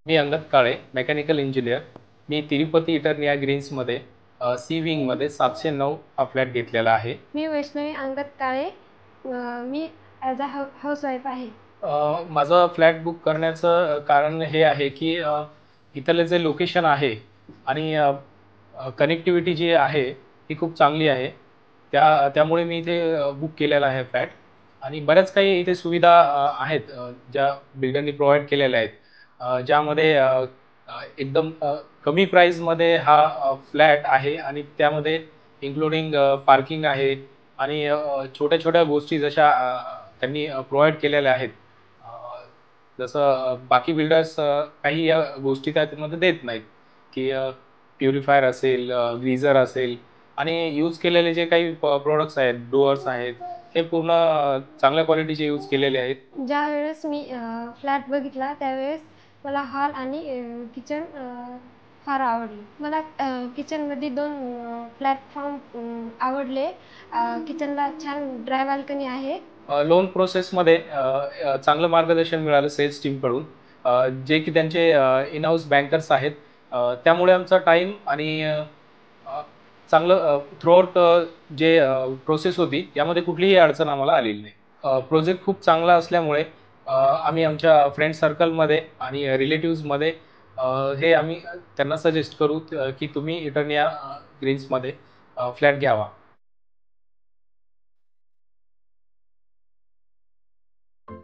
मी अंगद काळे, mechanical engineer. मी Tirupati इटर्निया ग्रीन्समध्ये C विंगमध्ये 709 हा flat घेतलेला आहे. मी वैष्णवी अंगद काळे. मी ॲज अ हाऊसवाईफ आहे. माझं फ्लॅट बुक करण्याचं कारण हे आहे की इथलं जे लोकेशन आहे आणि कनेक्टिव्हिटी जी आहे ती खूप चांगली आहे. त्यामुळे मी इथे बुक केलेला आहे फ्लॅट. आणि बऱ्याच काही इथे सुविधा आहेत ज्या बिल्डरनी प्रोव्हाइड केलेल्या आहेत. ज्यामध्ये एकदम कमी प्राईसमध्ये हा फ्लॅट आहे आणि त्यामध्ये इन्क्लुडिंग पार्किंग आहे आणि छोट्या छोट्या गोष्टी जशा त्यांनी प्रोव्हाइड केलेल्या आहेत. जसं बाकी बिल्डर्स काही या गोष्टी त्यामध्ये देत नाहीत की प्युरिफायर असेल, ग्रीझर असेल आणि यूज केलेले जे काही प्रोडक्ट्स आहेत, डोअर्स आहेत, हे पूर्ण चांगल्या क्वालिटीचे यूज केलेले आहेत. ज्यावेळेस मी फ्लॅट बघितला त्यावेळेस मला हॉल आणि किचन फार आवडले. मला किचनमध्ये 2 प्लॅटफॉर्म आवडले. किचनला छान ड्राय बाल्कनी आहे. लोन प्रोसेसमध्ये चांगलं मार्गदर्शन मिळालं सेल्स टीमकडून, जे की त्यांचे इन हाऊस बँकर्स आहेत. त्यामुळे आमचा टाईम आणि चांगलं थ्रूआउट जे प्रोसेस होती यामध्ये कुठलीही अडचण आम्हाला आलेली नाही. प्रोजेक्ट खूप चांगला असल्यामुळे आम्ही आमच्या फ्रेंड सर्कलमध्ये आणि रिलेटिव्समध्ये हे आम्ही त्यांना सजेस्ट करू की तुम्ही इटर्निया ग्रीन्समध्ये फ्लॅट घ्यावा.